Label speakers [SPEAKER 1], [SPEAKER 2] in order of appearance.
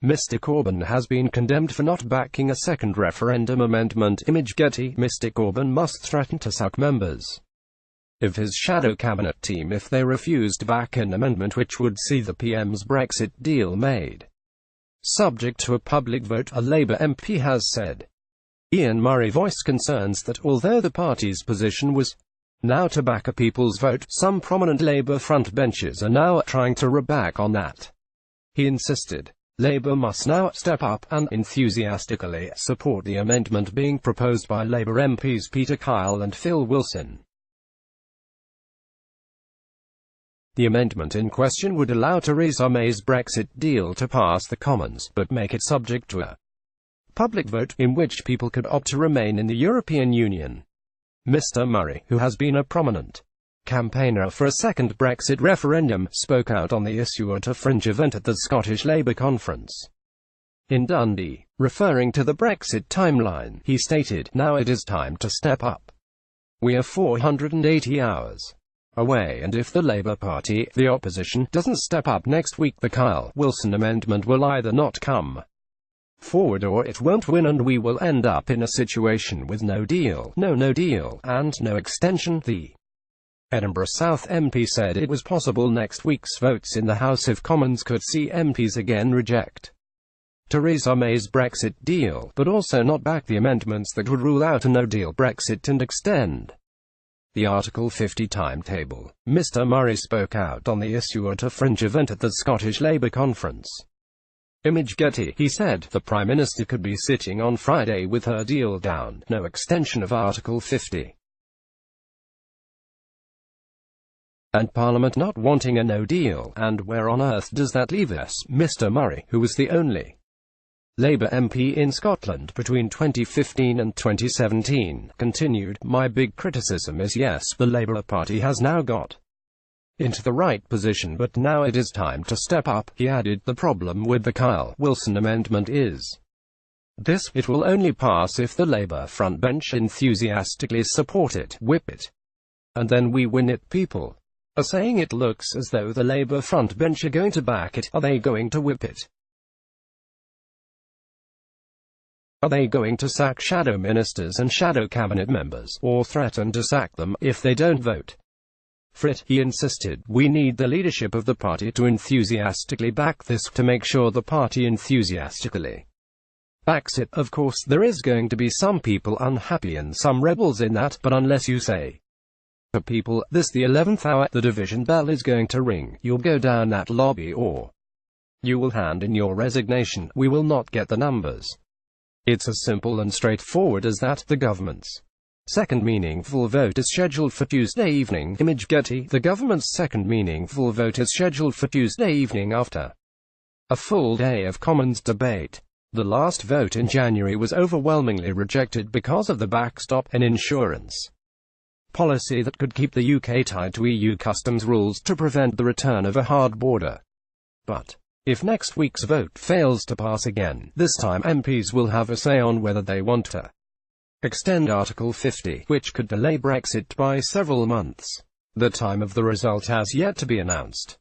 [SPEAKER 1] Mr. Corbyn has been condemned for not backing a second referendum amendment. Image Getty. Mr. Corbyn must threaten to sack members of his shadow cabinet team if they refuse to back an amendment which would see the PM's Brexit deal made subject to a public vote, a Labour MP has said. Ian Murray voiced concerns that although the party's position was now to back a people's vote, some prominent Labour frontbenchers are now trying to reback on that. He insisted Labour must now step up and enthusiastically support the amendment being proposed by Labour MPs Peter Kyle and Phil Wilson. The amendment in question would allow Theresa May's Brexit deal to pass the Commons, but make it subject to a public vote, in which people could opt to remain in the European Union. Mr. Murray, who has been a prominent campaigner for a second Brexit referendum, spoke out on the issue at a fringe event at the Scottish Labour conference in Dundee. Referring to the Brexit timeline, he stated, "Now it is time to step up. We are 480 hours away, and if the Labour Party, the opposition, doesn't step up next week, the Kyle-Wilson amendment will either not come forward or it won't win, and we will end up in a situation with no deal, no deal, and no extension." The Edinburgh South MP said it was possible next week's votes in the House of Commons could see MPs again reject Theresa May's Brexit deal, but also not back the amendments that would rule out a no-deal Brexit and extend the Article 50 timetable. Mr. Murray spoke out on the issue at a fringe event at the Scottish Labour conference. Image Getty. He said, "The Prime Minister could be sitting on Friday with her deal down, no extension of Article 50. and Parliament not wanting a no-deal, and where on earth does that leave us?" Mr. Murray, who was the only Labour MP in Scotland between 2015 and 2017, continued, "My big criticism is yes, the Labour Party has now got into the right position, but now it is time to step up." He added, "The problem with the Kyle-Wilson amendment is this: it will only pass if the Labour frontbench enthusiastically support it, whip it, and then we win it. People are saying it looks as though the Labour frontbench are going to back it. Are they going to whip it? Are they going to sack shadow ministers and shadow cabinet members, or threaten to sack them, if they don't vote for it?" He insisted, "We need the leadership of the party to enthusiastically back this, to make sure the party enthusiastically backs it. Of course, there is going to be some people unhappy and some rebels in that, but unless you say to people, this the 11th hour, the division bell is going to ring, you'll go down that lobby or you will hand in your resignation, we will not get the numbers. It's as simple and straightforward as that." The government's second meaningful vote is scheduled for Tuesday evening. Image Getty. The government's second meaningful vote is scheduled for Tuesday evening after a full day of Commons debate. The last vote in January was overwhelmingly rejected because of the backstop, an insurance policy that could keep the UK tied to EU customs rules to prevent the return of a hard border. But if next week's vote fails to pass again, this time MPs will have a say on whether they want to extend Article 50, which could delay Brexit by several months. The time of the result has yet to be announced.